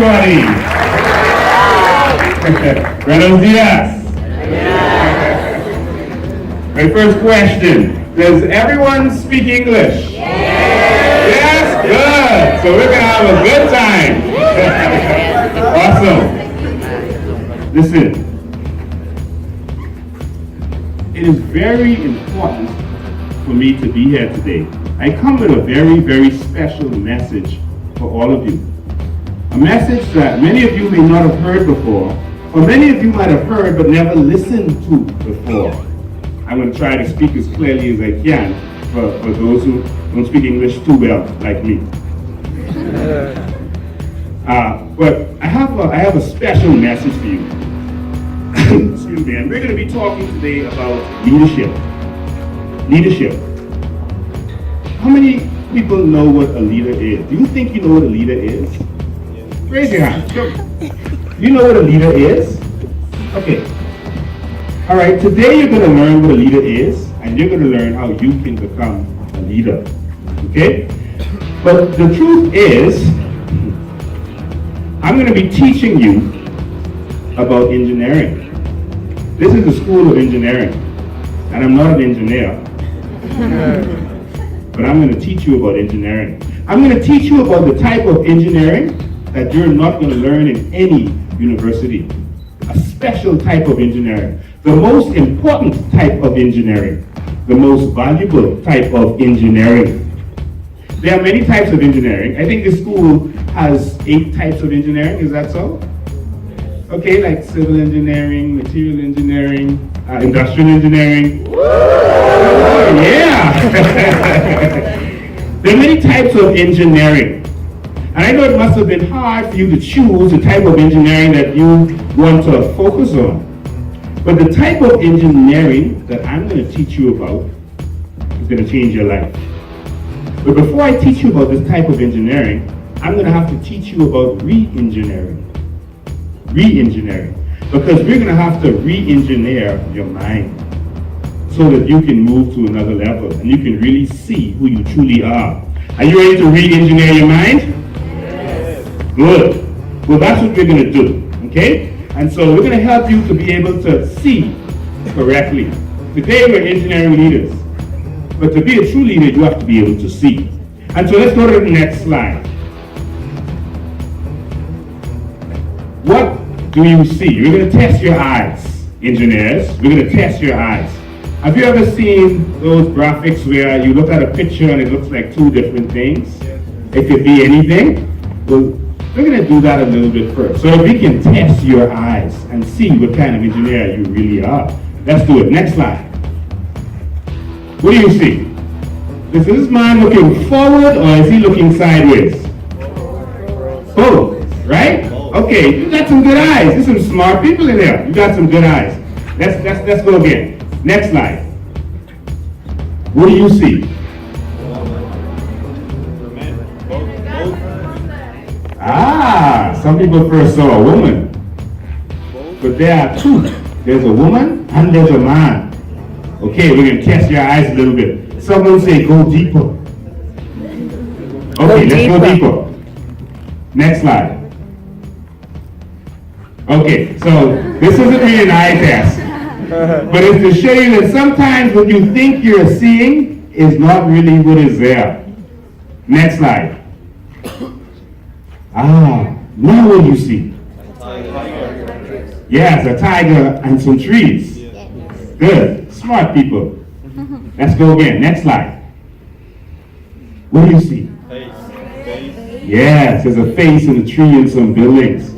everybody. Buenos dias. My first question, does everyone speak English? Yes, good. So we're going to have a good time. Awesome. Listen, it is very important for me to be here today. I come with a very, very special message for all of you. A message that many of you may not have heard before, or many of you might have heard but never listened to before. I'm going to try to speak as clearly as I can for those who don't speak English too well, like me. But I have a special message for you. Excuse me. And we're going to be talking today about leadership. Leadership. How many people know what a leader is? Do you think you know what a leader is? Raise your hand. Do you know what a leader is? Okay. All right, today you're going to learn what a leader is, and you're going to learn how you can become a leader. Okay? But the truth is, I'm going to be teaching you about engineering. This is the School of Engineering, and I'm not an engineer, but I'm going to teach you about engineering. I'm going to teach you about the type of engineering that you're not going to learn in any university. A special type of engineering. The most important type of engineering. The most valuable type of engineering. There are many types of engineering. I think the school has 8 types of engineering. Is that so? Okay, like civil engineering, material engineering, industrial engineering. Oh, yeah! There are many types of engineering. And I know it must have been hard for you to choose the type of engineering that you want to focus on. But the type of engineering that I'm going to teach you about is going to change your life. But before I teach you about this type of engineering, I'm going to have to teach you about re-engineering. Re-engineering. Because we're going to have to re-engineer your mind so that you can move to another level and you can really see who you truly are. Are you ready to re-engineer your mind? Good. Well, that's what we're going to do, okay? And so we're going to help you to be able to see correctly. Today we're engineering leaders. But to be a true leader, you have to be able to see. And so let's go to the next slide. What do you see? We're going to test your eyes, engineers. We're going to test your eyes. Have you ever seen those graphics where you look at a picture and it looks like 2 different things? It could be anything. Well, we're going to do that a little bit first. So if we can test your eyes and see what kind of engineer you really are. Let's do it. Next slide. What do you see? Is this man looking forward or is he looking sideways? Both, right? Okay, you got some good eyes. There's some smart people in there. You got some good eyes. Let's go again. Next slide. What do you see? Some people first saw a woman. But there are 2. There's a woman and there's a man. Okay, we're going to test your eyes a little bit. Someone say go deeper. Okay, let's go deeper. Next slide. Okay, so this isn't really an eye test. But it's to show you that sometimes what you think you're seeing is not really what is there. Next slide. Now what do you see? Yes, a tiger and some trees. Good, smart people. Let's go again. Next slide. What do you see? Yes, there's a face and a tree and some buildings.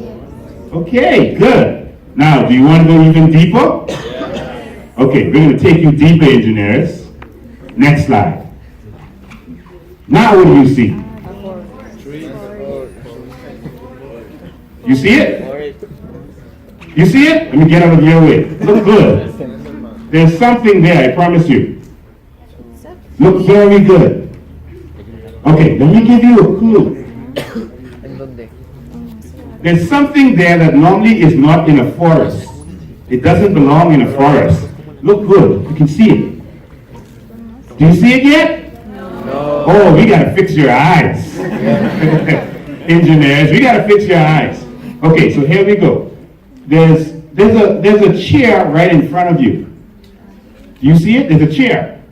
Okay, good. Now, do you want to go even deeper? Okay, we're going to take you deeper, engineers. Next slide. Now what do you see? You see it? You see it? Let me get out of your way. Look good. There's something there, I promise you. Look very good. Okay, let me give you a clue. There's something there that normally is not in a forest. It doesn't belong in a forest. Look good. You can see it. Do you see it yet? No. Oh, we got to fix your eyes. Engineers, we got to fix your eyes. Okay, so here we go. There's a chair right in front of you. Do you see it? There's a chair.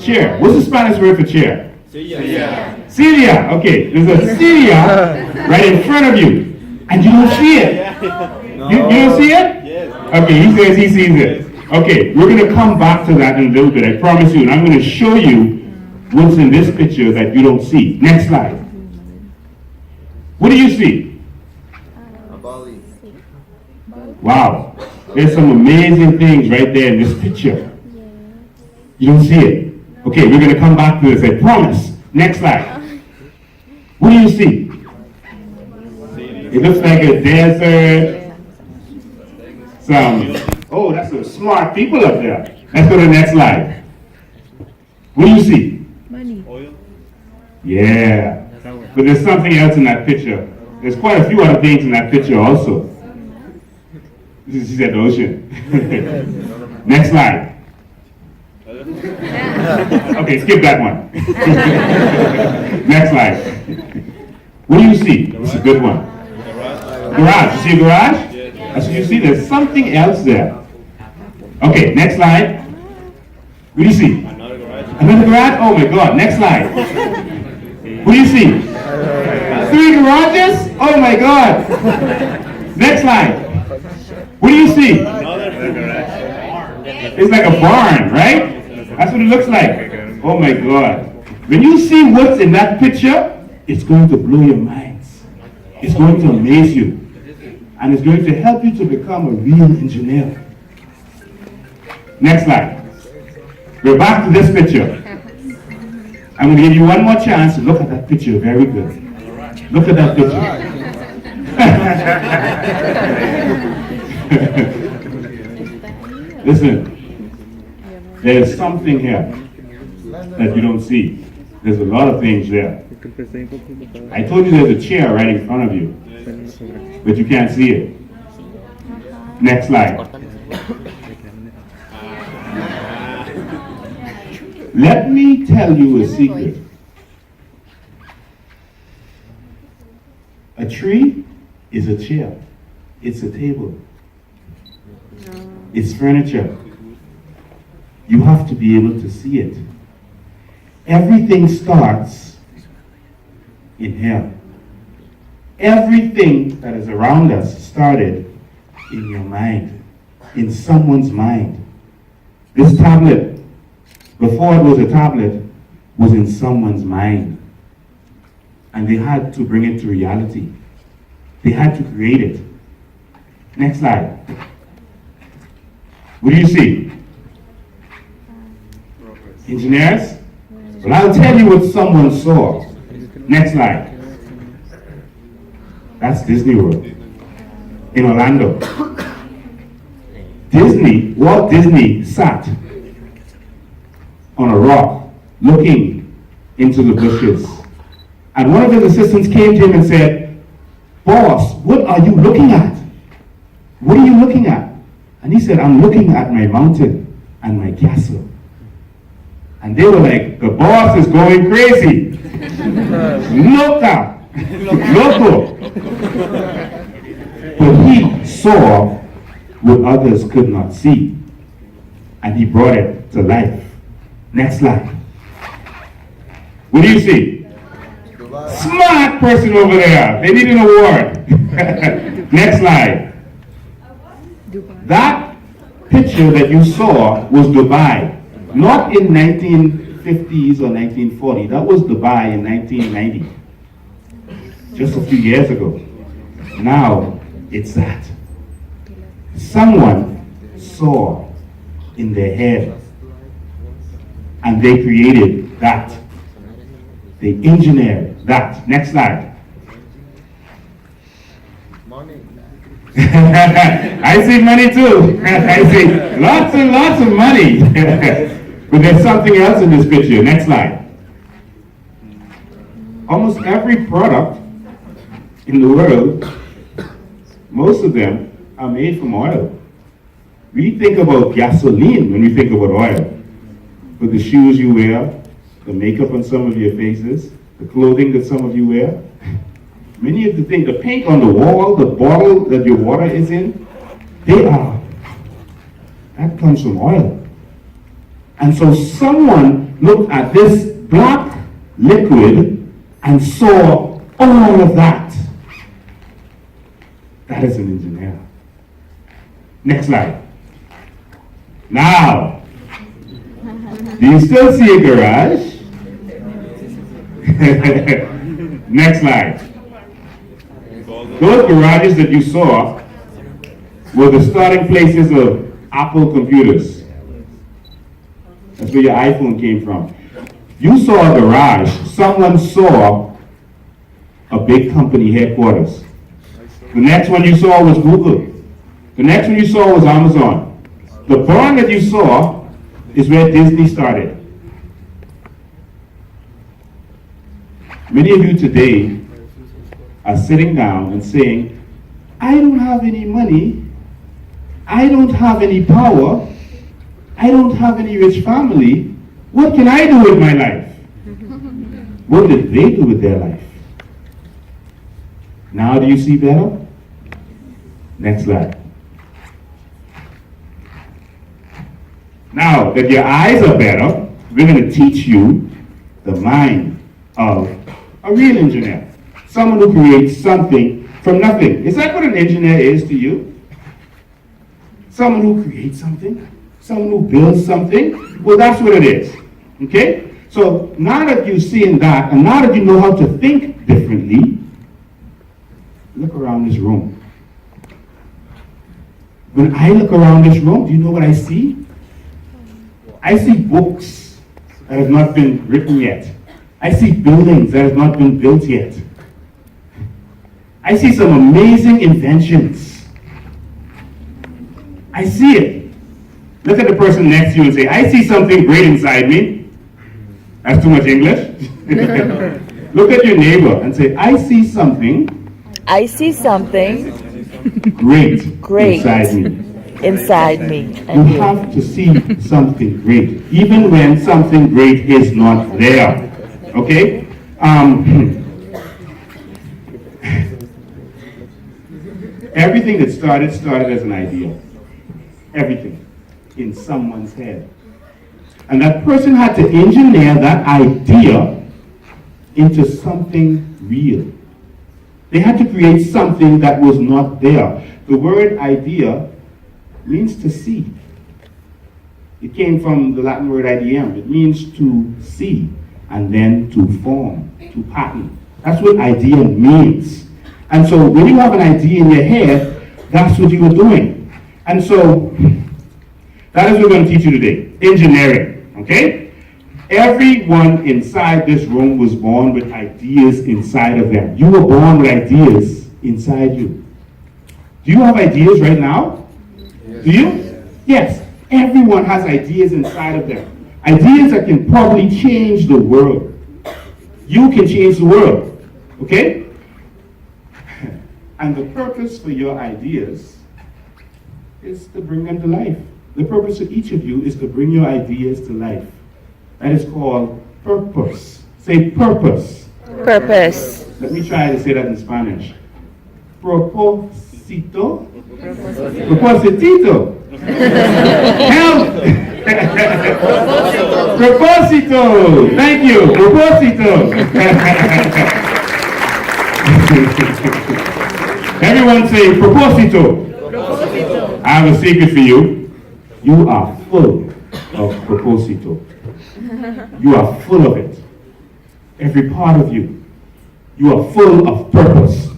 Chair. What's the Spanish word for chair? Silla. Silla. Okay, there's a silla right in front of you, and you don't see it. You don't see it? Yes. Okay, he says he sees it. Okay, we're going to come back to that in a little bit, I promise you. And I'm going to show you what's in this picture that you don't see. Next slide. What do you see? A body. Wow, there's some amazing things right there in this picture. You don't see it. Okay, we're going to come back to this, I promise. Next slide. What do you see? It looks like a desert. Oh, that's some smart people up there. Let's go to the next slide. What do you see? Money. Oil. Yeah. But there's something else in that picture. There's quite a few other things in that picture also. This is at the ocean. Next slide. Okay, skip that one. Next slide. What do you see? It's a good one. Garage. You see a garage? That's what you see. There's something else there. Okay, next slide. What do you see? Another garage. Another garage? Oh my God. Next slide. What do you see? 3 garages? Oh my God. Next slide. What do you see? Another garage. It's like a barn, right? That's what it looks like. Oh my God. When you see what's in that picture, it's going to blow your minds. It's going to amaze you. And it's going to help you to become a real engineer. Next slide. We're back to this picture. I'm going to give you one more chance to look at that picture very good. Look at that picture. Listen, there's something here that you don't see. There's a lot of things there. I told you there's a chair right in front of you, but you can't see it. Next slide. Let me tell you a secret. A tree is a chair. It's a table. It's furniture. You have to be able to see it. Everything starts in here. Everything that is around us started in your mind, in someone's mind. This tablet, before it was a tablet, was in someone's mind. And they had to bring it to reality. They had to create it. Next slide. What do you see? Engineers? Well, I'll tell you what someone saw. Next slide. That's Disney World in Orlando. Walt Disney sat on a rock looking into the bushes. And one of his assistants came to him and said, "Boss, what are you looking at? What are you looking at?" And he said, "I'm looking at my mountain and my castle." And they were like, "The boss is going crazy." Loca. Loco. But he saw what others could not see. And he brought it to life. Next slide. What do you see? Smart person over there. They need an award. Next slide. That picture that you saw was Dubai. Not in 1950s or 1940. That was Dubai in 1990. Just a few years ago. Now, it's that. Someone saw in their head and they created that. They engineered that. Next slide. Money. I see money too. I see lots and lots of money. But there's something else in this picture. Next slide. Almost every product in the world, most of them are made from oil. We think about gasoline when we think about oil. But the shoes you wear, the makeup on some of your faces, the clothing that some of you wear, Many of the things, the paint on the wall, the bottle that your water is in, that comes from oil. And so someone looked at this black liquid and saw all of that. That is an engineer. Next slide. Now, do you still see a garage? Next slide. Those garages that you saw were the starting places of Apple computers. That's where your iPhone came from. You saw a garage. Someone saw a big company headquarters. The next one you saw was Google. The next one you saw was Amazon. The barn that you saw is where Disney started. Many of you today are sitting down and saying, I don't have any money, I don't have any power, I don't have any rich family. What can I do with my life? What did they do with their life? Now do you see better? Next slide. Now that your eyes are better, we're going to teach you the mind of a real engineer. Someone who creates something from nothing. Is that what an engineer is to you? Someone who creates something? Someone who builds something? Well, that's what it is. Okay? So now that you've seen that, and now that you know how to think differently, look around this room. When I look around this room, do you know what I see? I see books that have not been written yet. I see buildings that have not been built yet. I see some amazing inventions. I see it. Look at the person next to you and say, I see something great inside me. That's too much English. Look at your neighbor and say, I see something. I see something great inside me. You And have to see something great, even when something great is not there. Okay? Everything that started as an idea. Everything in someone's head. And that person had to engineer that idea into something real. They had to create something that was not there. The word idea means to see. It came from the Latin word ideum. It means to see and then to form, to pattern. That's what idea means. And so when you have an idea in your head, that's what you are doing. And so that is what we're going to teach you today. Engineering, okay? Everyone inside this room was born with ideas inside of them. You were born with ideas inside you. Do you have ideas right now? Yes. Do you? Yes. Everyone has ideas inside of them. Ideas that can probably change the world. You can change the world. Okay? And the purpose for your ideas is to bring them to life. The purpose of each of you is to bring your ideas to life. That is called purpose. Say purpose. purpose. Let me try to say that in Spanish. Propósito. Propósito. Help. Propósito. Thank you. Propósito. Everyone say propósito. I have a secret for you. You are full of propósito. You are full of it. Every part of you. You are full of purpose.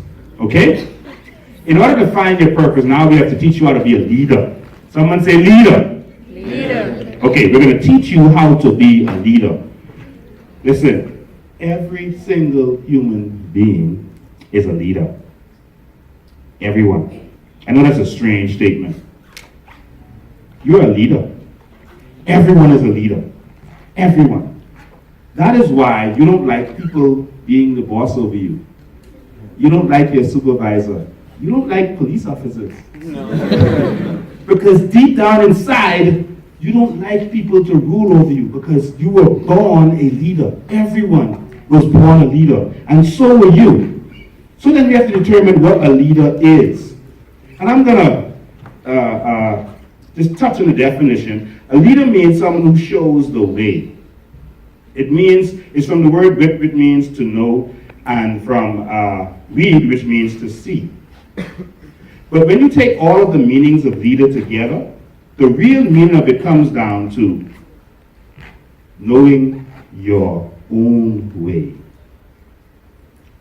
Okay? In order to find your purpose, now we have to teach you how to be a leader. Someone say leader. Leader. Okay, we're going to teach you how to be a leader. Listen, every single human being is a leader. Everyone. I know that's a strange statement. You're a leader. Everyone is a leader. Everyone. That is why you don't like people being the boss over you. You don't like your supervisor. You don't like police officers. No. Because deep down inside, you don't like people to rule over you because you were born a leader. Everyone was born a leader. And so were you. So then we have to determine what a leader is. And I'm going to just touch on the definition. A leader means someone who shows the way. It's from the word whip, which means to know, and from lead, which means to see. But when you take all of the meanings of leader together, the real meaning of it comes down to knowing your own way.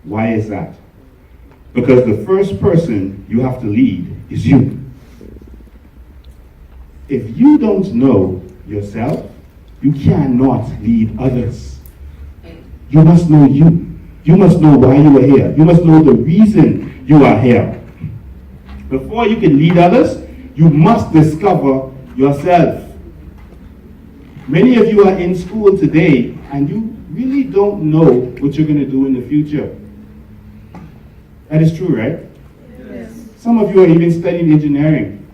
Why is that? Because the first person you have to lead is you. If you don't know yourself, you cannot lead others. You must know you. You must know why you are here. You must know the reason you are here. Before you can lead others, you must discover yourself. Many of you are in school today and you really don't know what you're going to do in the future. That is true, right? Yes. Some of you are even studying engineering,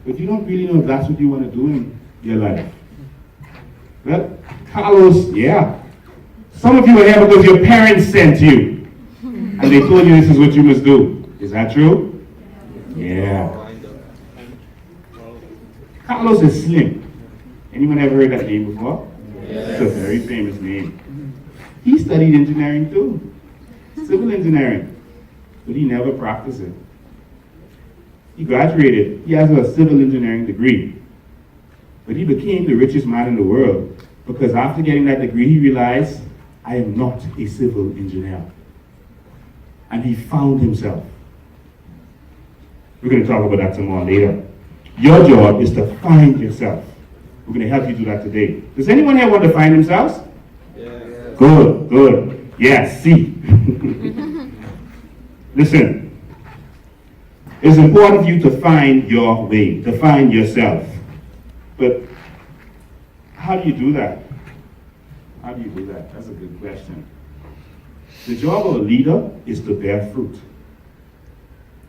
but you don't really know if that's what you want to do in your life. Well, Carlos, yeah. Some of you are here because your parents sent you and they told you this is what you must do. Is that true? Yeah. Carlos is Slim. Anyone ever heard that name before? Yes. It's a very famous name. He studied engineering too, civil engineering, but he never practiced it. He graduated, he has a civil engineering degree, but he became the richest man in the world because after getting that degree, he realized, I am not a civil engineer. And he found himself. We're going to talk about that some more later. Your job is to find yourself. We're going to help you do that today. Does anyone here want to find themselves? Yes. Good, good. Yes, see. Listen, it's important for you to find your way, to find yourself. But how do you do that? How do you do that? That's a good question. The job of a leader is to bear fruit.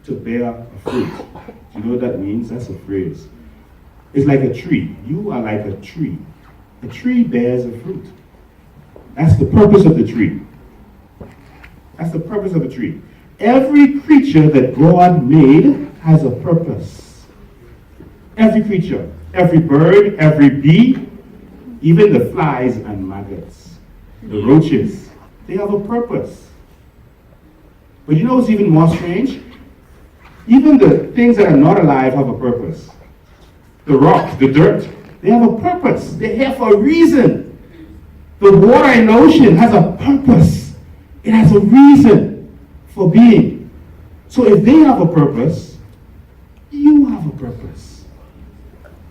To bear a fruit. Do you know what that means? That's a phrase. It's like a tree. You are like a tree. A tree bears a fruit. That's the purpose of the tree. That's the purpose of a tree. Every creature that God made has a purpose. Every creature. Every bird, every bee, even the flies and maggots, the roaches, they have a purpose. But you know what's even more strange? Even the things that are not alive have a purpose. The rocks, the dirt, they have a purpose. They're here for a reason. The water in the ocean has a purpose. It has a reason for being. So if they have a purpose, you have a purpose.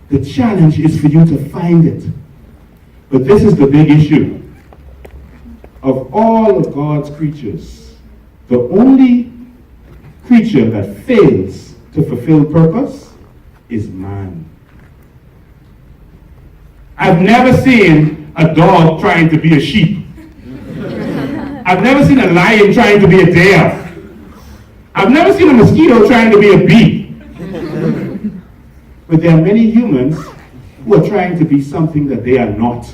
The challenge is for you to find it. But this is the big issue. Of all of God's creatures, the only creature that fails to fulfill purpose is man. I've never seen a dog trying to be a sheep. I've never seen a lion trying to be a deer. I've never seen a mosquito trying to be a bee. But there are many humans who are trying to be something that they are not.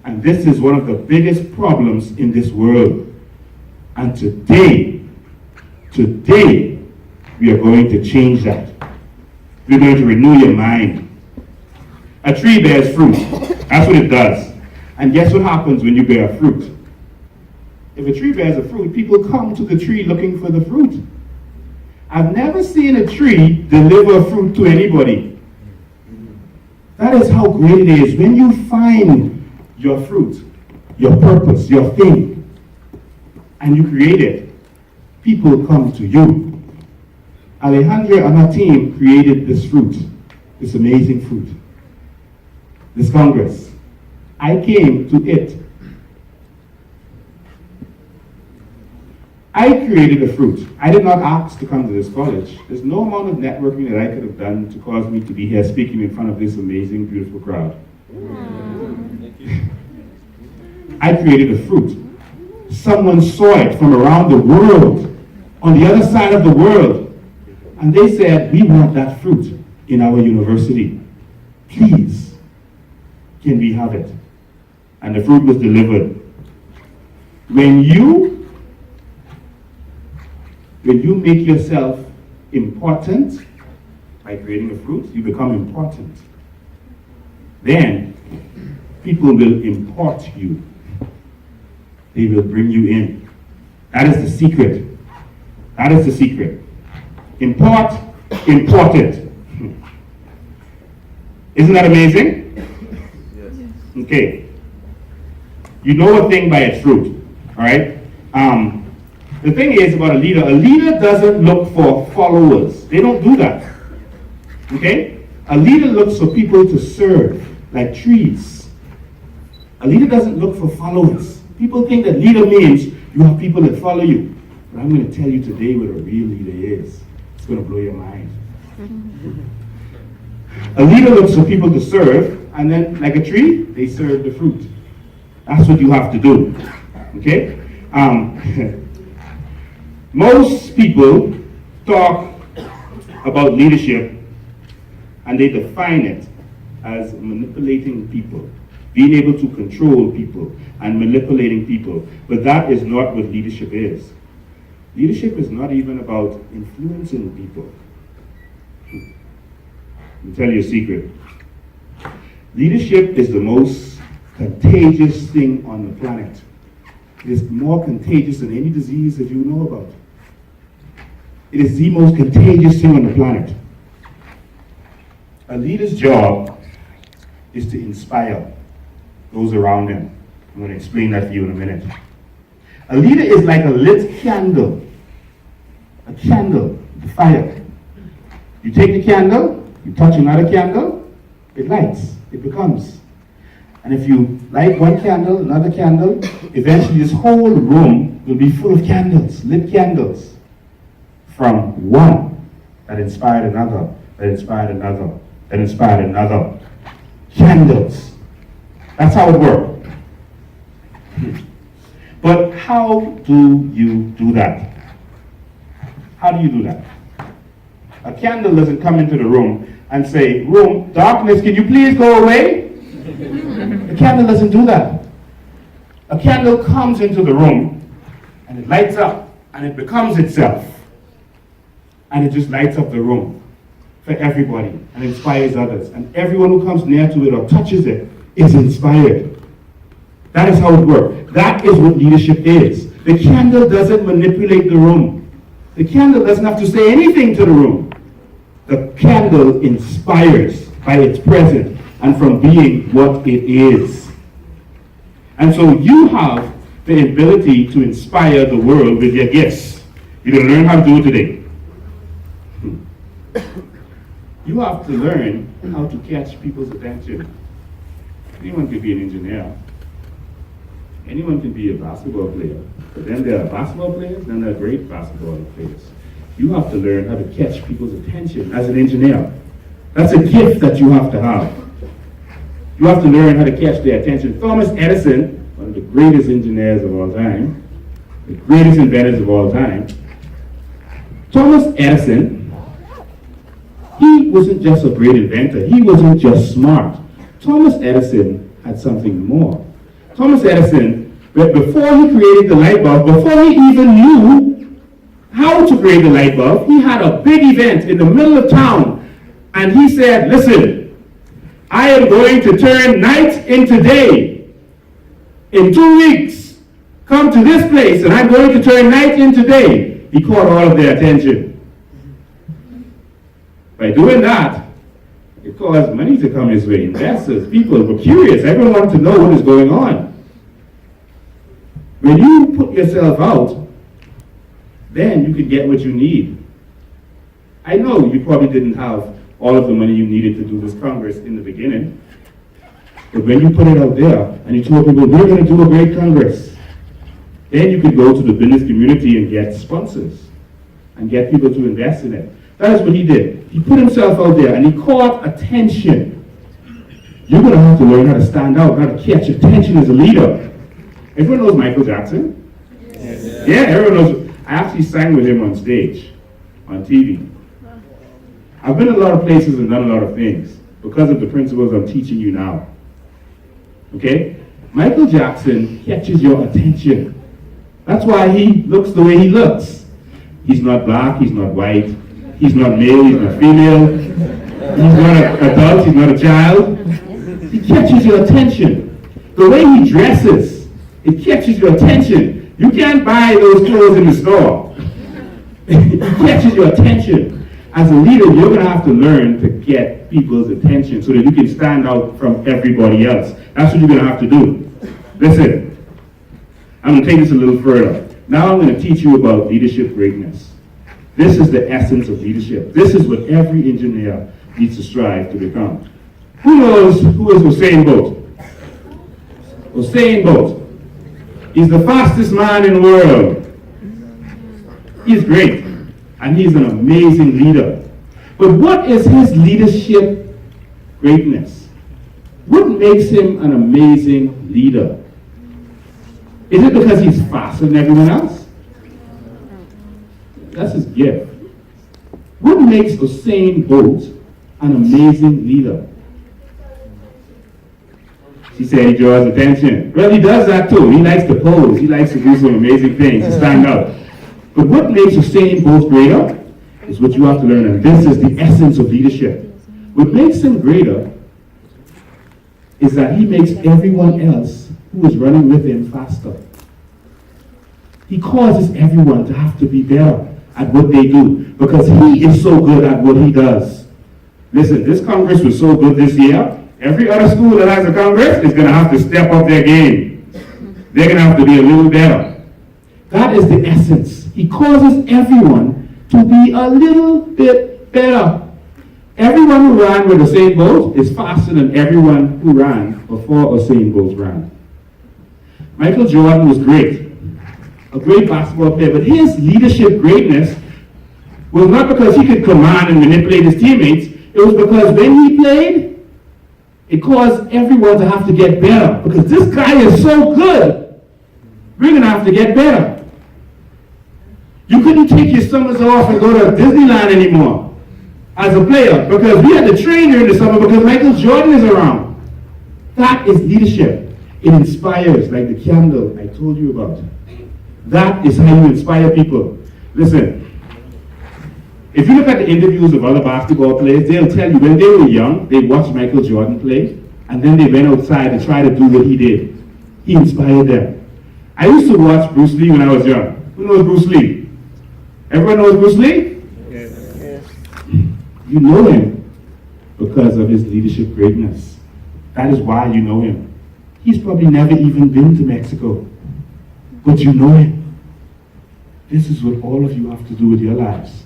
And this is one of the biggest problems in this world. And today, we are going to change that. We're going to renew your mind. A tree bears fruit. That's what it does. And guess what happens when you bear fruit? If a tree bears a fruit, people come to the tree looking for the fruit. I've never seen a tree deliver fruit to anybody. That is how great it is. When you find your fruit, your purpose, your thing, and you create it, people come to you. Alejandra and her team created this fruit, this amazing fruit, this Congress. I came to it. I created a fruit. I did not ask to come to this college. There's no amount of networking that I could have done to cause me to be here speaking in front of this amazing, beautiful crowd. I created a fruit. Someone saw it from around the world, on the other side of the world, and they said, we want that fruit in our university. Please, can we have it? And the fruit was delivered. When you When you make yourself important by creating a fruit, you become important. Then people will import you. They will bring you in. That is the secret. That is the secret. Import, imported. Isn't that amazing? Yes. Okay. You know a thing by its fruit. All right? The thing is about a leader doesn't look for followers. They don't do that. Okay? A leader looks for people to serve, like trees. A leader doesn't look for followers. People think that leader means you have people that follow you. But I'm going to tell you today what a real leader is. It's going to blow your mind. A leader looks for people to serve, and then, like a tree, they serve the fruit. That's what you have to do. Okay? Most people talk about leadership and they define it as manipulating people, being able to control people and manipulating people. But that is not what leadership is. Leadership is not even about influencing people. Let me tell you a secret. Leadership is the most contagious thing on the planet. It is more contagious than any disease that you know about. It is the most contagious thing on the planet. A leader's job is to inspire those around them. I'm going to explain that for you in a minute. A leader is like a lit candle. A candle, the fire. You take the candle, you touch another candle, it lights, it becomes. And if you light one candle, another candle, eventually this whole room will be full of candles, lit candles. From one that inspired another, that inspired another, that inspired another. Candles. That's how it works. But how do you do that? How do you do that? A candle doesn't come into the room and say, room, darkness, can you please go away? A candle doesn't do that. A candle comes into the room and it lights up and it becomes itself. And it just lights up the room for everybody and inspires others. And everyone who comes near to it or touches it is inspired. That is how it works. That is what leadership is. The candle doesn't manipulate the room. The candle doesn't have to say anything to the room. The candle inspires by its presence and from being what it is. And so you have the ability to inspire the world with your gifts. You're going to learn how to do it today. You have to learn how to catch people's attention. Anyone can be an engineer. Anyone can be a basketball player. But then there are basketball players, then there are great basketball players. You have to learn how to catch people's attention as an engineer. That's a gift that you have to have. You have to learn how to catch their attention. Thomas Edison, one of the greatest engineers of all time, the greatest inventors of all time, Thomas Edison, he wasn't just a great inventor. He wasn't just smart. Thomas Edison had something more. Thomas Edison, before he created the light bulb, before he even knew how to create the light bulb, he had a big event in the middle of town. And he said, listen, I am going to turn night into day. In 2 weeks, come to this place and I'm going to turn night into day. He caught all of their attention. By doing that, it caused money to come his way. Investors, people were curious. Everyone wanted to know what is going on. When you put yourself out, then you can get what you need. I know you probably didn't have all of the money you needed to do this Congress in the beginning. But when you put it out there and you told people, we're going to do a great Congress, then you could go to the business community and get sponsors and get people to invest in it. That is what he did. He put himself out there and he caught attention. You're going to have to learn how to stand out, how to catch attention as a leader. Everyone knows Michael Jackson? Yes. Yeah, everyone knows. I actually sang with him on stage, on TV. I've been a lot of places and done a lot of things because of the principles I'm teaching you now. Okay? Michael Jackson catches your attention. That's why he looks the way he looks. He's not black, he's not white, he's not male, he's not female, he's not an adult, he's not a child. He catches your attention. The way he dresses, it catches your attention. You can't buy those clothes in the store. It catches your attention. As a leader, you're going to have to learn to get people's attention so that you can stand out from everybody else. That's what you're going to have to do. Listen, I'm going to take this a little further. Now I'm going to teach you about leadership greatness. This is the essence of leadership. This is what every engineer needs to strive to become. Who knows who is Usain Bolt? Usain Bolt. He's the fastest man in the world. He's great, and he's an amazing leader. But what is his leadership greatness? What makes him an amazing leader? Is it because he's faster than everyone else? That's his gift. What makes Usain Bolt an amazing leader? She said he draws attention. Well, he does that too. He likes to pose. He likes to do some amazing things, to stand out. But what makes Usain Bolt greater is what you have to learn, and this is the essence of leadership. What makes him greater is that he makes everyone else who is running with him faster. He causes everyone to have to be better at what they do because he is so good at what he does. Listen, this Congress was so good this year. Every other school that has a Congress is going to have to step up their game. They're going to have to be a little better. That is the essence. He causes everyone to be a little bit better. Everyone who ran with Usain Bolt is faster than everyone who ran before Usain Bolt ran. Michael Jordan was great, a great basketball player, but his leadership greatness was not because he could command and manipulate his teammates. It was because when he played, it caused everyone to have to get better because this guy is so good. We're going to have to get better. You couldn't take your summers off and go to Disneyland anymore as a player because we had to train during the summer because Michael Jordan is around. That is leadership. It inspires, like the candle I told you about. That is how you inspire people. Listen, if you look at the interviews of other basketball players, they'll tell you when they were young, they watched Michael Jordan play, and then they went outside to try to do what he did. He inspired them. I used to watch Bruce Lee when I was young. Who knows Bruce Lee? Everyone knows Bruce Lee? Yes. You know him because of his leadership greatness. That is why you know him. He's probably never even been to Mexico, but you know him. This is what all of you have to do with your lives.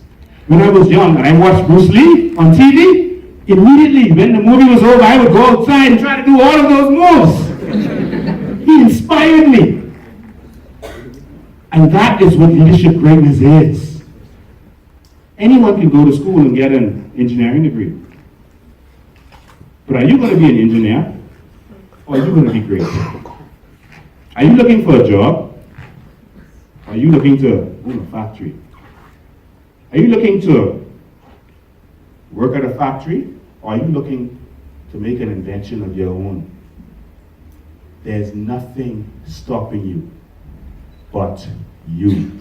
When I was young and I watched Bruce Lee on TV, immediately when the movie was over, I would go outside and try to do all of those moves. He inspired me. And that is what leadership greatness is. Anyone can go to school and get an engineering degree. But are you going to be an engineer? Or are you going to be great? Are you looking for a job? Or are you looking to own a factory? Are you looking to work at a factory? Or are you looking to make an invention of your own? There's nothing stopping you but you.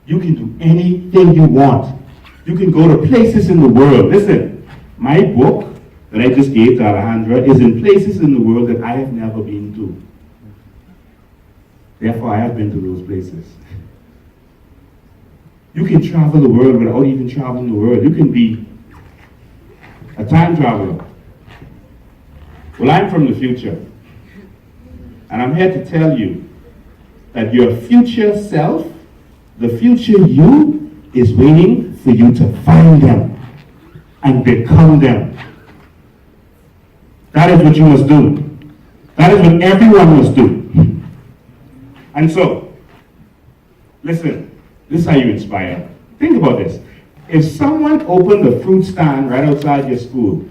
You can do anything you want. You can go to places in the world. Listen, my book that I just gave to Alejandra is in places in the world that I have never been to. Therefore, I have been to those places. You can travel the world without even traveling the world. You can be a time traveler. Well, I'm from the future. And I'm here to tell you that your future self, the future you, is waiting for you to find them and become them. That is what you must do. That is what everyone must do. And so, listen, this is how you inspire. Think about this. If someone opened a fruit stand right outside your school,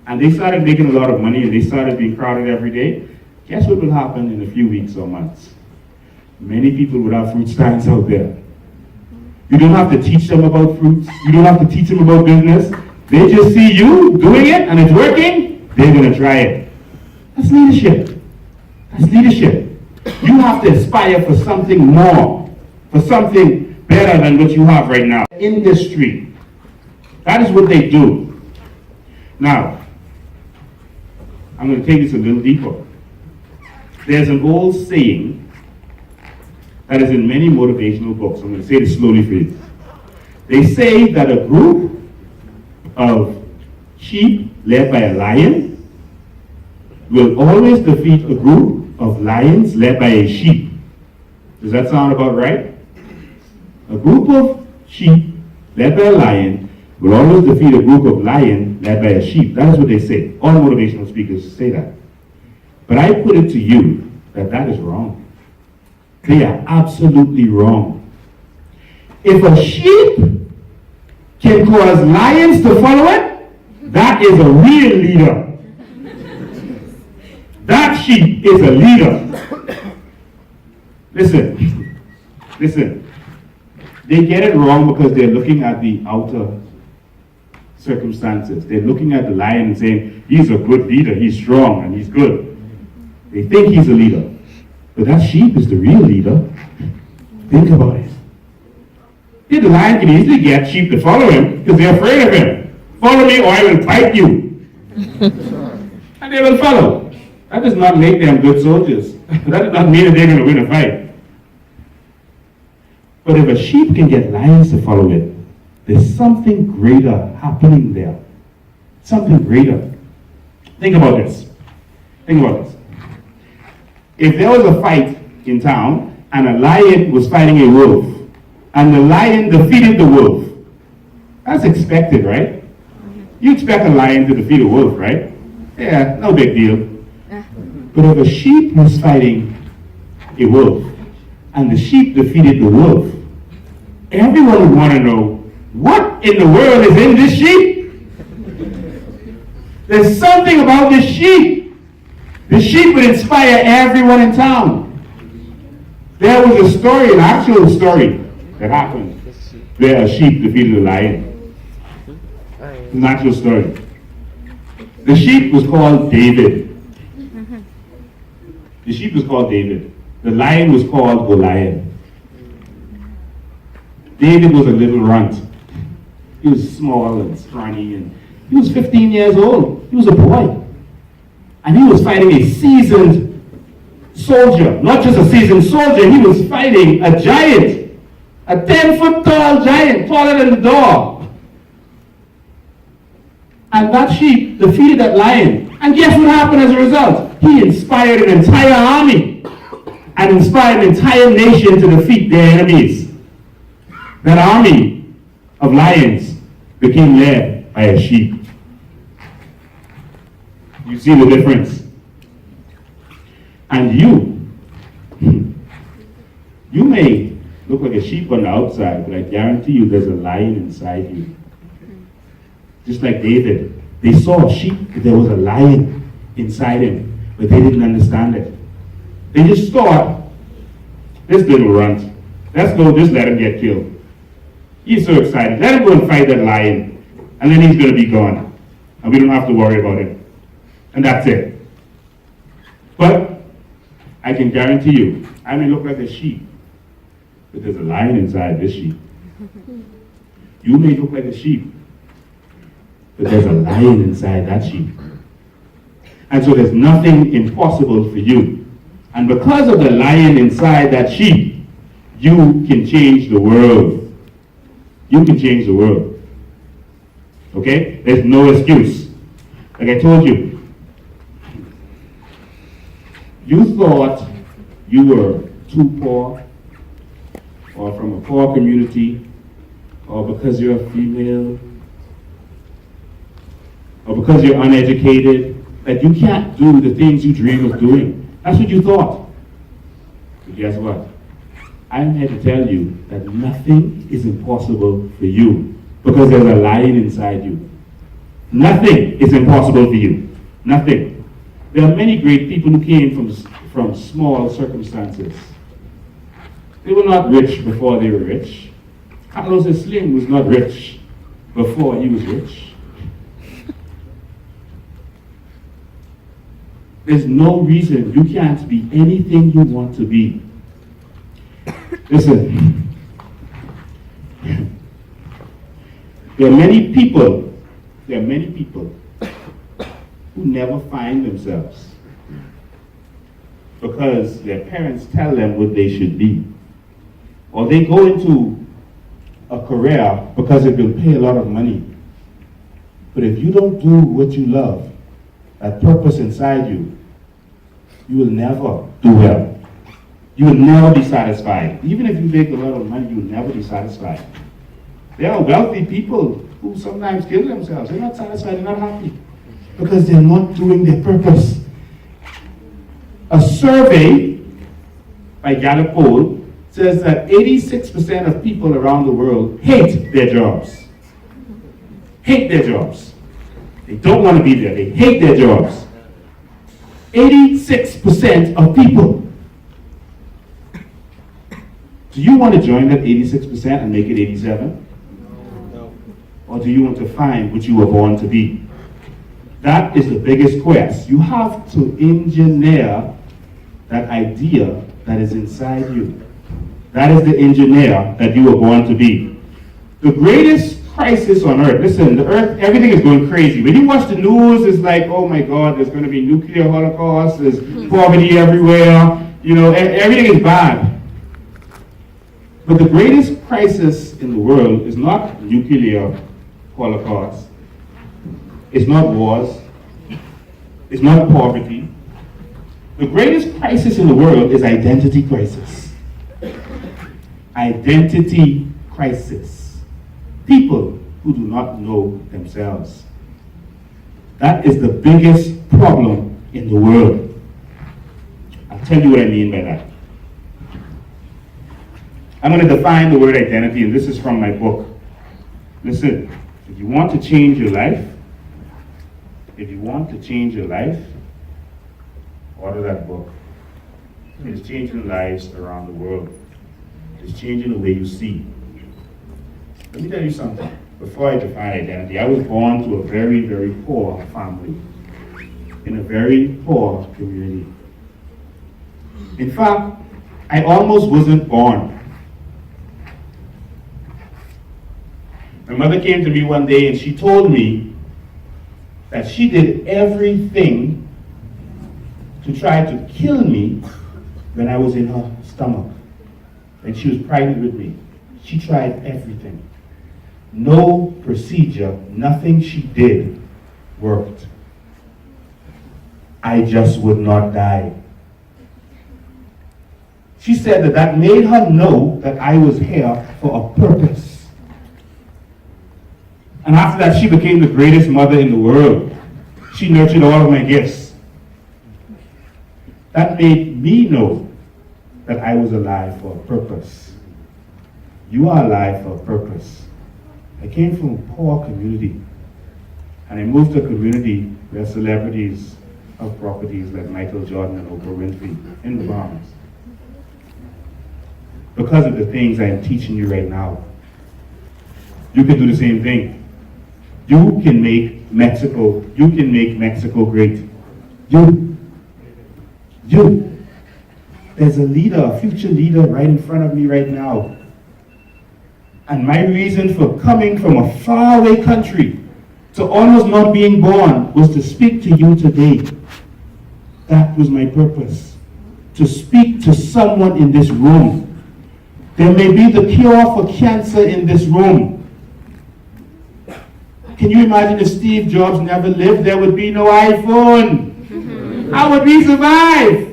and they started making a lot of money and they started being crowded every day, guess what will happen in a few weeks or months? Many people would have fruit stands out there. You don't have to teach them about fruits. You don't have to teach them about business. They just see you doing it and it's working, they're going to try it. That's leadership. That's leadership. You have to aspire for something more, for something better than what you have right now. Industry. That is what they do. Now, I'm going to take this a little deeper. There's an old saying that is in many motivational books. I'm going to say this slowly for you. They say that a group of sheep led by a lion will always defeat a group of lions led by a sheep. Does that sound about right? A group of sheep led by a lion will always defeat a group of lions led by a sheep. That is what they say. All motivational speakers say that. But I put it to you that that is wrong. They are absolutely wrong. If a sheep can cause lions to follow it, that is a real leader. That sheep is a leader. Listen. They get it wrong because they're looking at the outer circumstances. They're looking at the lion and saying, he's a good leader, he's strong and he's good. They think he's a leader. But that sheep is the real leader. Think about it. Yeah, the lion can easily get sheep to follow him because they're afraid of him. Follow me or I will bite you. And they will follow. That does not make them good soldiers. That does not mean that they're going to win a fight. But if a sheep can get lions to follow it, there's something greater happening there. Something greater. Think about this. If there was a fight in town and a lion was fighting a wolf, and the lion defeated the wolf, that's expected, right? You expect a lion to defeat a wolf, right? Yeah, no big deal. But if a sheep was fighting a wolf, and the sheep defeated the wolf, everyone would want to know, what in the world is in this sheep? There's something about this sheep. The sheep would inspire everyone in town. There was a story, an actual story, that happened where a sheep defeated a lion. It's an actual story. The sheep was called David. The lion was called Goliath. David was a little runt. He was small and scrawny, and he was 15 years old. He was a boy. And he was fighting a seasoned soldier. Not just a seasoned soldier, he was fighting a giant. A 10-foot tall giant, taller than the door. And that sheep defeated that lion. And guess what happened as a result? He inspired an entire army and inspired an entire nation to defeat their enemies. That army of lions became led by a sheep. You see the difference? And you may look like a sheep on the outside, but I guarantee you there's a lion inside you. Just like David, they saw a sheep, but there was a lion inside him, but they didn't understand it. They just thought, this little runt, let's go just let him get killed. He's so excited. Let him go and fight that lion, and then he's going to be gone. And we don't have to worry about him. And that's it. But I can guarantee you, I may look like a sheep, but there's a lion inside this sheep. You may look like a sheep, but there's a lion inside that sheep. And so there's nothing impossible for you. And because of the lion inside that sheep, you can change the world. You can change the world. Okay? There's no excuse. Like I told you, you thought you were too poor, or from a poor community, or because you're a female, or because you're uneducated, that you can't do the things you dream of doing. That's what you thought. But guess what? I'm here to tell you that nothing is impossible for you because there's a lion inside you. Nothing is impossible for you. Nothing. There are many great people who came from small circumstances. They were not rich before they were rich. Carlos Slim was not rich before he was rich. There's no reason you can't be anything you want to be. Listen, There are many people who never find themselves because their parents tell them what they should be. Or they go into a career because it will pay a lot of money. But if you don't do what you love, that purpose inside you, you will never do well. You will never be satisfied. Even if you make a lot of money, you will never be satisfied. There are wealthy people who sometimes kill themselves. They're not satisfied, they're not happy. Because they're not doing their purpose. A survey by Gallup poll says that 86% of people around the world hate their jobs. Hate their jobs. They don't want to be there. They hate their jobs. 86% of people. Do you want to join that 86% and make it 87? No. Or do you want to find what you were born to be? That is the biggest quest. You have to engineer that idea that is inside you. That is the engineer that you were born to be. The greatest crisis on earth, listen, the earth, everything is going crazy. When you watch the news, it's like, oh my God, there's going to be nuclear holocaust, there's poverty everywhere, everything is bad. But the greatest crisis in the world is not nuclear holocaust. It's not wars. It's not poverty. The greatest crisis in the world is identity crisis. Identity crisis. People who do not know themselves. That is the biggest problem in the world. I'll tell you what I mean by that. I'm going to define the word identity, and this is from my book. Listen, if you want to change your life, order that book. It's changing lives around the world. It's changing the way you see. Let me tell you something. Before I define identity, I was born to a very, very poor family, in a very poor community. In fact, I almost wasn't born. My mother came to me one day and she told me that she did everything to try to kill me when I was in her stomach. And she was pregnant with me. She tried everything. No procedure, nothing she did worked. I just would not die. She said that made her know that I was here for a purpose. And after that, she became the greatest mother in the world. She nurtured all of my gifts. That made me know that I was alive for a purpose. You are alive for a purpose. I came from a poor community, and I moved to a community where celebrities have properties like Michael Jordan and Oprah Winfrey in the Bahamas. Because of the things I'm teaching you right now, you can do the same thing. You can make Mexico great. You. There's a leader, a future leader right in front of me right now. And my reason for coming from a faraway country to almost not being born was to speak to you today. That was my purpose. To speak to someone in this room. There may be the cure for cancer in this room. Can you imagine if Steve Jobs never lived? There would be no iPhone. How would we survive?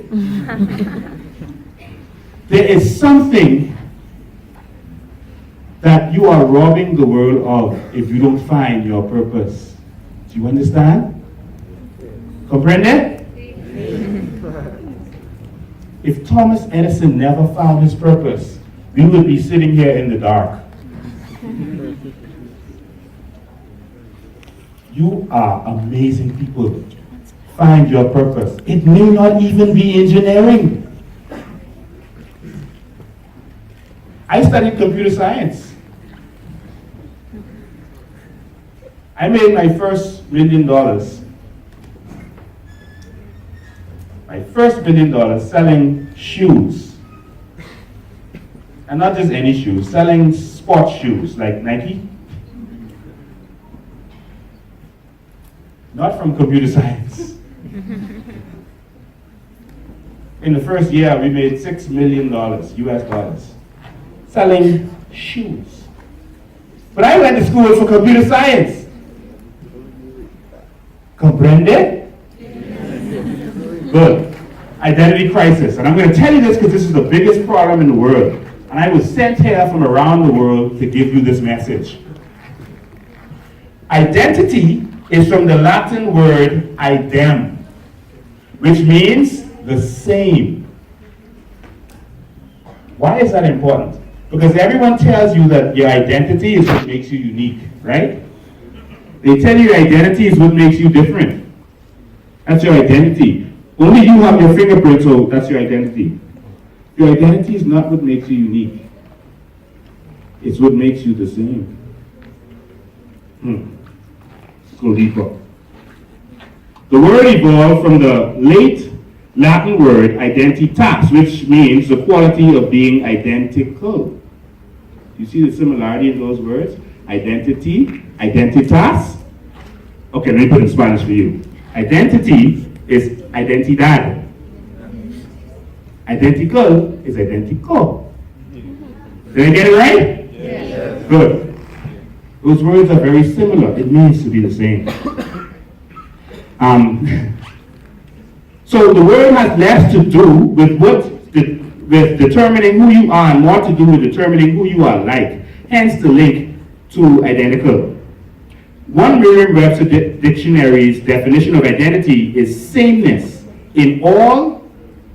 There is something that you are robbing the world of if you don't find your purpose. Do you understand? Comprende? If Thomas Edison never found his purpose, we would be sitting here in the dark. You are amazing people. Find your purpose. It may not even be engineering. I studied computer science. I made my first $1 million. My first $1 million selling shoes. And not just any shoes, selling sports shoes like Nike, not from computer science. In the first year, we made $6 million US dollars selling shoes. But I went to school for computer science. Comprende? Good. Identity crisis. And I'm going to tell you this because this is the biggest problem in the world. And I was sent here from around the world to give you this message. Identity is from the Latin word idem, which means the same. Why is that important? Because everyone tells you that your identity is what makes you unique, right? They tell you your identity is what makes you different. That's your identity. Only you have your fingerprint, so that's your identity. Your identity is not what makes you unique. It's what makes you the same. Let's go deeper. The word evolved from the late Latin word identitas, which means the quality of being identical. You see the similarity in those words? Identity, identitas. Okay, let me put it in Spanish for you. Identity is identidad. Identical is identico. Did I get it right? Yes. Good. Those words are very similar. It means to be the same. So the word has less to do with with determining who you are and more to do with determining who you are like. Hence the link to identical. One Merriam-Webster dictionary's definition of identity is sameness in all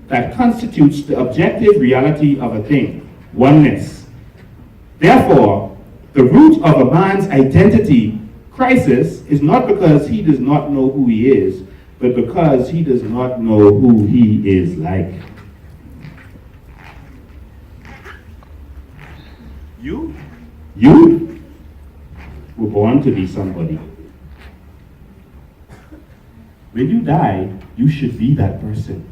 that constitutes the objective reality of a thing. Oneness. Therefore, the root of a man's identity crisis is not because he does not know who he is, but because he does not know who he is like. You were born to be somebody. When you die, you should be that person.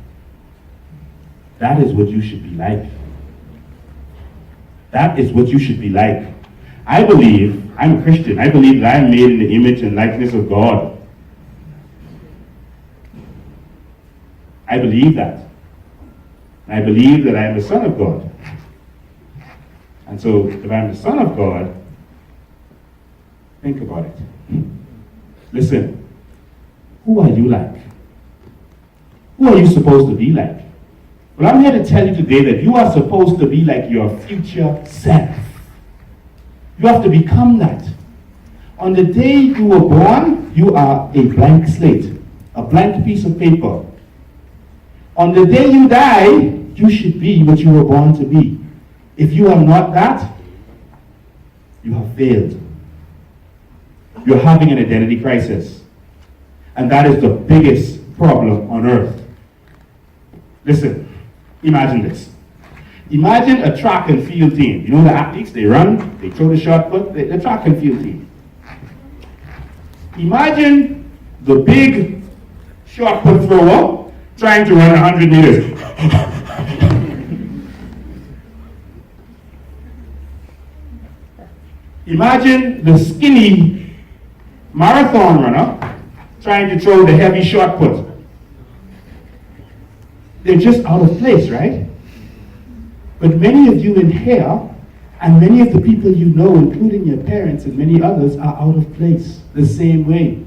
That is what you should be like. That is what you should be like. I believe, I'm a Christian, I believe that I am made in the image and likeness of God. I believe that. I believe that I am the Son of God. And so, if I'm the Son of God, think about it. Listen, who are you like? Who are you supposed to be like? Well, I'm here to tell you today that you are supposed to be like your future self. You have to become that. On the day you were born, you are a blank slate, a blank piece of paper. On the day you die, you should be what you were born to be. If you are not that, you have failed. You're having an identity crisis. And that is the biggest problem on earth. Listen, imagine this. Imagine a track and field team. You know the athletes, they run, they throw the shot put, the track and field team. Imagine the big shot put thrower trying to run 100 meters. Imagine the skinny marathon runner trying to throw the heavy shot put. They're just out of place, right? But many of you in here, and many of the people you know, including your parents and many others, are out of place the same way.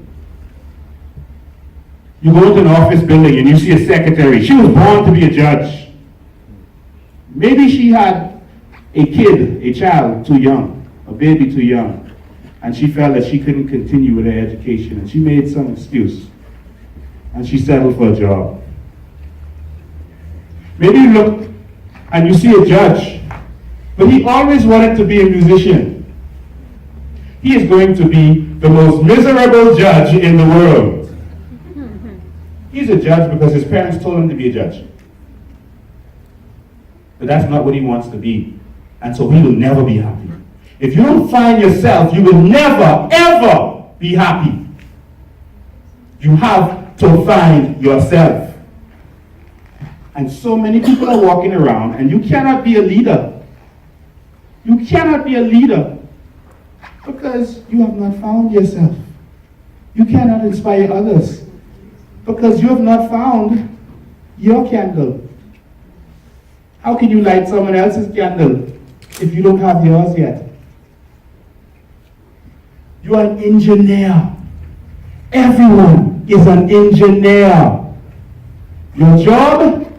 You go into an office building and you see a secretary. She was born to be a judge. Maybe she had a kid, a child, too young, a baby too young, and she felt that she couldn't continue with her education, and she made some excuse, and she settled for a job. Maybe you look and you see a judge, but he always wanted to be a musician. He is going to be the most miserable judge in the world. He's a judge because his parents told him to be a judge. But that's not what he wants to be. And so he will never be happy. If you don't find yourself, you will never, ever be happy. You have to find yourself. And so many people are walking around, and you cannot be a leader. You cannot be a leader because you have not found yourself. You cannot inspire others because you have not found your candle. How can you light someone else's candle if you don't have yours yet? You are an engineer. Everyone is an engineer. Your job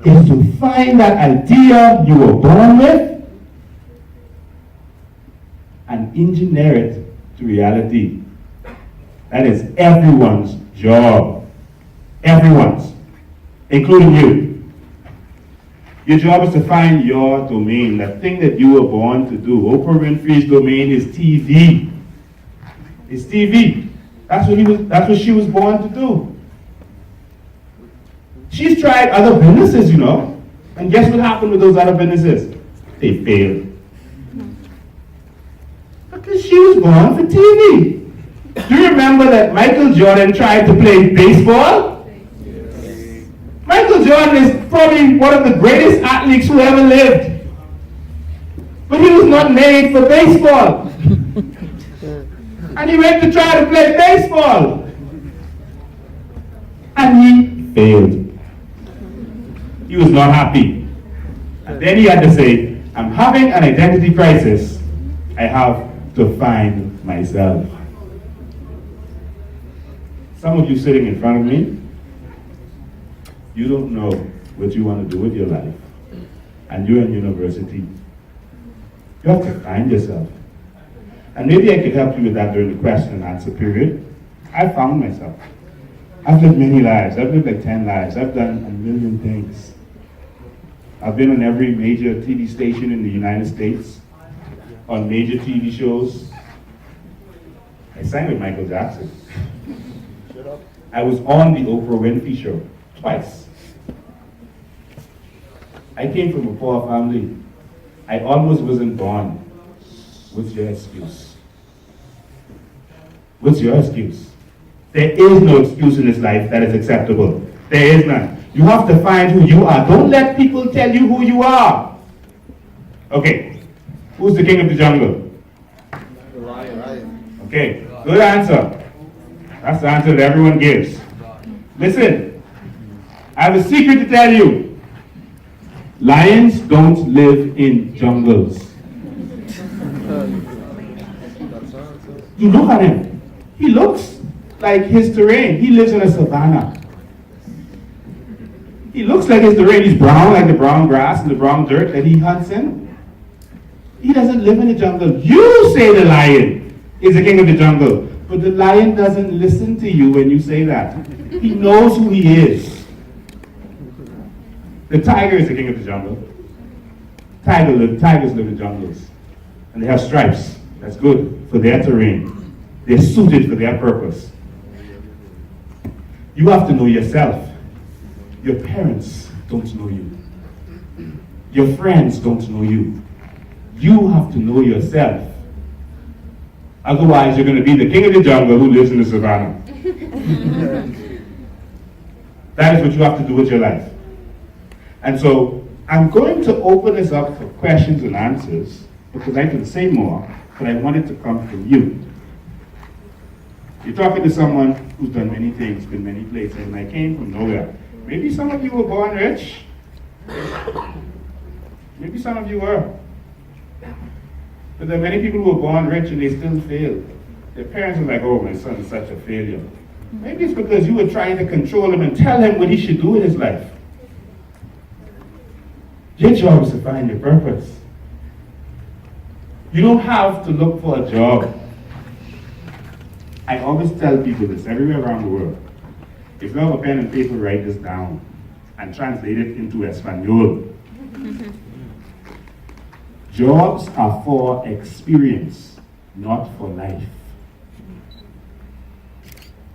is to find that idea you were born with and engineer it to reality. That is everyone's job. Everyone's, including you. Your job is to find your domain, that thing that you were born to do. Oprah Winfrey's domain is TV. It's TV. That's what she was born to do. She's tried other businesses, you know. And guess what happened with those other businesses? They failed. Because she was born for TV. Do you remember that Michael Jordan tried to play baseball? Yes. Michael Jordan is probably one of the greatest athletes who ever lived. But he was not made for baseball. And he went to try to play baseball. And he failed. He was not happy. And then he had to say, I'm having an identity crisis. I have to find myself. Some of you sitting in front of me, you don't know what you want to do with your life. And you're in university. You have to find yourself. And maybe I could help you with that during the question and answer period. I found myself. I've lived many lives. I've lived like 10 lives. I've done a million things. I've been on every major TV station in the United States, on major TV shows. I sang with Michael Jackson. I was on the Oprah Winfrey show twice. I came from a poor family. I almost wasn't born. What's your excuse? What's your excuse? There is no excuse in this life that is acceptable. There is none. You have to find who you are. Don't let people tell you who you are. Okay, who's the king of the jungle? The lion. Okay, good answer. That's the answer that everyone gives. Listen, I have a secret to tell you. Lions don't live in jungles. You look at him. He looks like his terrain. He lives in a savanna. He looks like his terrain. He's brown, like the brown grass and the brown dirt that he hunts in. He doesn't live in the jungle. You say the lion is the king of the jungle. But the lion doesn't listen to you when you say that. He knows who he is. The tiger is the king of the jungle. Tigers live in jungles. And they have stripes. That's good for their terrain. They're suited for their purpose. You have to know yourself. Your parents don't know you. Your friends don't know you. You have to know yourself. Otherwise, you're going to be the king of the jungle who lives in the savannah. That is what you have to do with your life. And so, I'm going to open this up for questions and answers because I can say more, but I want it to come from you. You're talking to someone who's done many things, been many places, and I came from nowhere. Maybe some of you were born rich. Maybe some of you were. But there are many people who were born rich and they still failed. Their parents are like, oh, my son is such a failure. Maybe it's because you were trying to control him and tell him what he should do with his life. Your job is to find your purpose. You don't have to look for a job. I always tell people this everywhere around the world. If you have a pen and paper, write this down and translate it into Espanol. Jobs are for experience, not for life.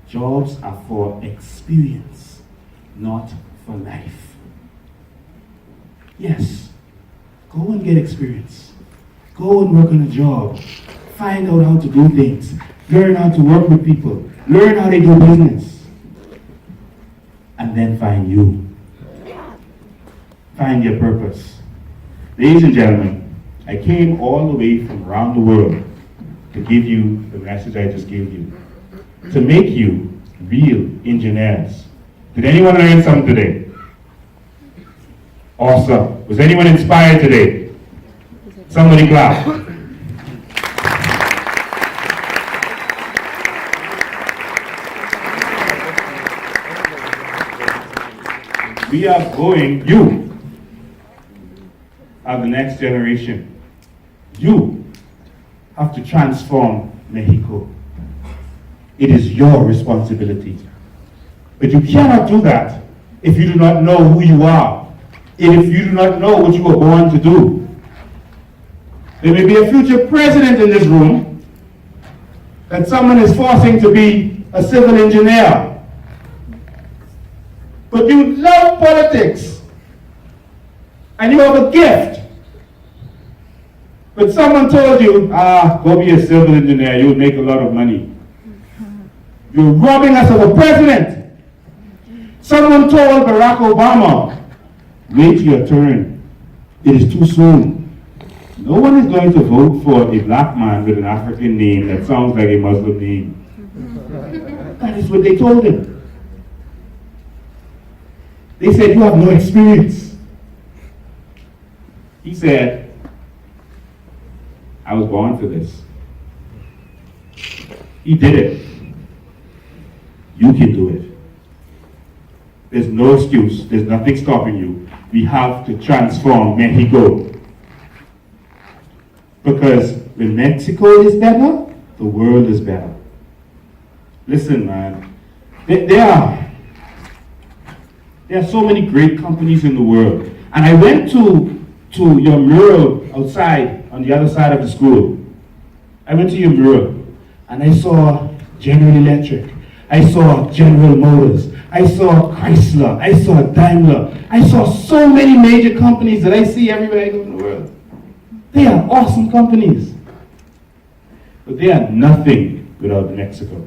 Jobs are for experience, not for life. Yes, go and get experience. Go and work on a job. Find out how to do things. Learn how to work with people. Learn how they do business. And then find you. Find your purpose. Ladies and gentlemen, I came all the way from around the world to give you the message I just gave you. to make you real engineers. Did anyone learn something today? Awesome. Was anyone inspired today? Somebody clap. We are going, you are the next generation. You have to transform Mexico. It is your responsibility. But you cannot do that if you do not know who you are, and if you do not know what you were born to do. There may be a future president in this room that someone is forcing to be a civil engineer. But you love politics, and you have a gift. But someone told you, go be a civil engineer, you'll make a lot of money. You're robbing us of a president. Someone told Barack Obama, wait your turn. It is too soon. No one is going to vote for a black man with an African name that sounds like a Muslim name. That is what they told him. They said, you have no experience. He said, I was born for this. He did it. You can do it. There's no excuse. There's nothing stopping you. We have to transform Mexico. Because when Mexico is better, the world is better. Listen, man. There are so many great companies in the world. And I went to your mural outside on the other side of the school. I went to your mural and I saw General Electric. I saw General Motors. I saw Chrysler. I saw Daimler. I saw so many major companies that I see everywhere I go in the world. They are awesome companies. But they are nothing without Mexico.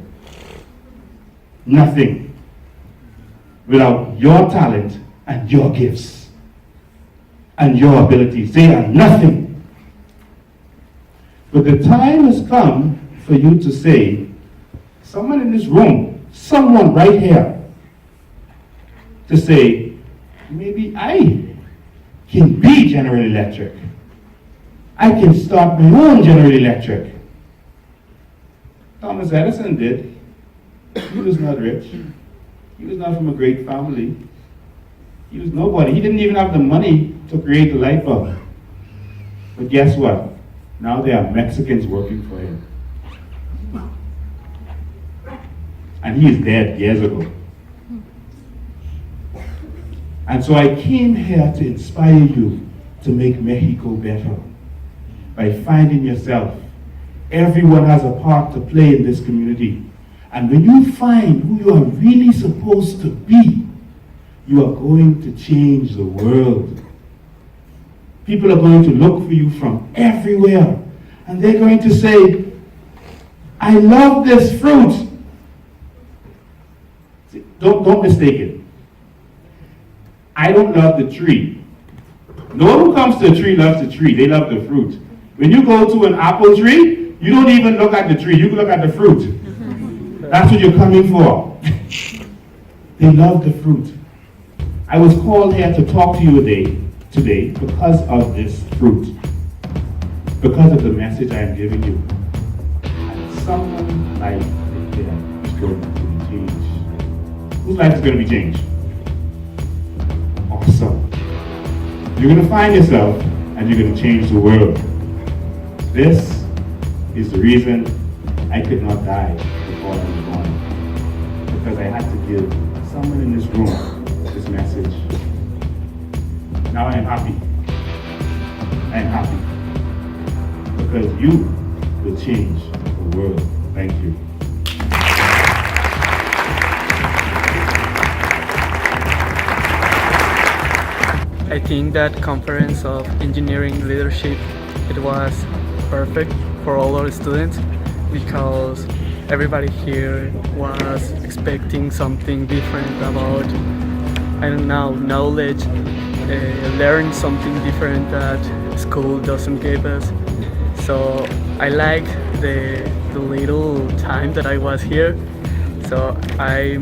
Nothing without your talent and your gifts and your abilities. They are nothing. But the time has come for you to say, someone in this room, someone right here, to say, maybe I can be General Electric. I can start my own General Electric. Thomas Edison did. He was not rich. He was not from a great family. He was nobody. He didn't even have the money to create the light bulb. But guess what? Now there are Mexicans working for him. And he is dead years ago. And so I came here to inspire you to make Mexico better by finding yourself. Everyone has a part to play in this community. And when you find who you are really supposed to be, you are going to change the world. People are going to look for you from everywhere. And they're going to say, I love this fruit. See, don't mistake it. I don't love the tree. No one who comes to a tree loves the tree. They love the fruit. When you go to an apple tree, you don't even look at the tree. You look at the fruit. That's what you're coming for. They love the fruit. I was called here to talk to you today because of this fruit. Because of the message I am giving you. And someone's life is going to be changed. Whose life is going to be changed? Awesome. You're going to find yourself and you're going to change the world. This is the reason I could not die before I was born. Because I had to give someone in this room this message. Now I am happy. I am happy. Because you will change the world. Thank you. I think that conference of engineering leadership, it was perfect for all our students because everybody here was expecting something different about, I don't know, knowledge, learn something different that school doesn't give us. So I like the little time that I was here. So I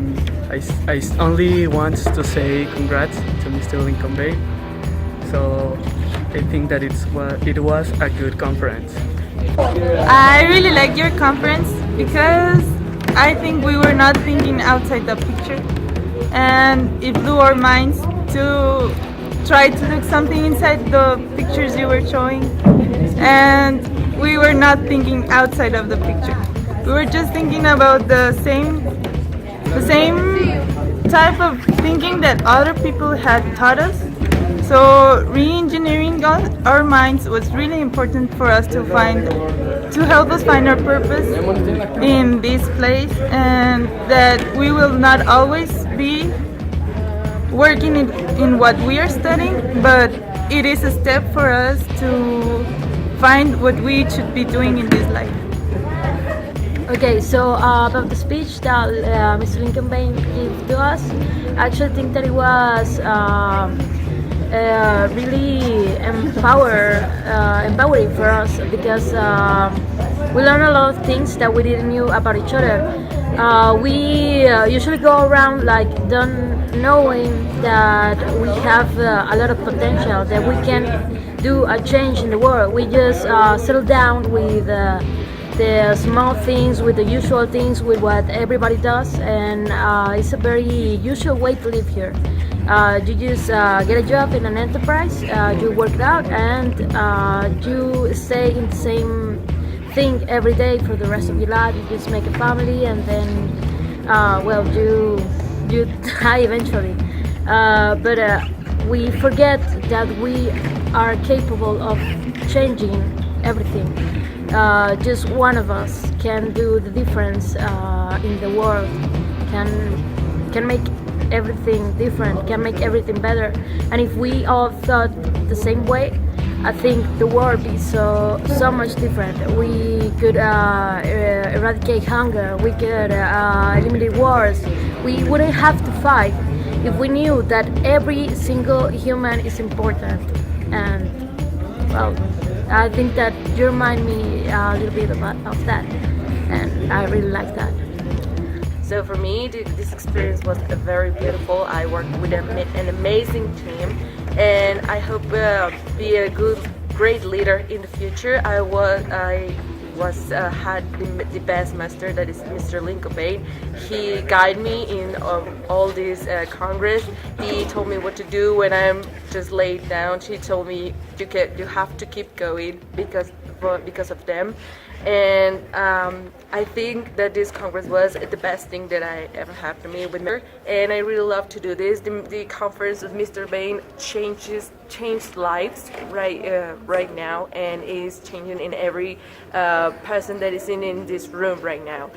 only want to say congrats to Mr. Lincoln Bay. So I think that it was a good conference. I really like your conference because I think we were not thinking outside the picture, and it blew our minds to try to look something inside the pictures you were showing, and we were not thinking outside of the picture. We were just thinking about the same type of thinking that other people had taught us. So re-engineering our minds was really important for us to help us find our purpose in this place, and that we will not always be working in what we are studying, but it is a step for us to find what we should be doing in this life. Okay, so about the speech that Mr. Lincoln Bain gave to us, I actually think that it was really empowering for us because we learned a lot of things that we didn't know about each other. We usually go around like don't knowing that we have a lot of potential, that we can do a change in the world. We just settle down with the small things, with the usual things, with what everybody does, and it's a very usual way to live here. You just get a job in an enterprise, you work it out, and you stay in the same thing every day for the rest of your life. You just make a family, and then you die eventually. But we forget that we are capable of changing everything. Just one of us can do the difference in the world, can make everything different, can make everything better. And if we all thought the same way, I think the world would be so much different. We could eradicate hunger, we could eliminate wars. We wouldn't have to fight if we knew that every single human is important. And well, I think that you remind me a little bit of that, and I really like that. So for me, this experience was very beautiful. I worked with an amazing team, and I hope be a great leader in the future. I had the best master, that is Mr. Lincoln Bain. He guided me in all this Congress. He told me what to do when I'm just laid down. He told me you have to keep going because of them. And I think that this Congress was the best thing that I ever had to me with her, and I really love to do this. The conference with Mr. Bain changed lives right now, and is changing in every person that is in this room right now.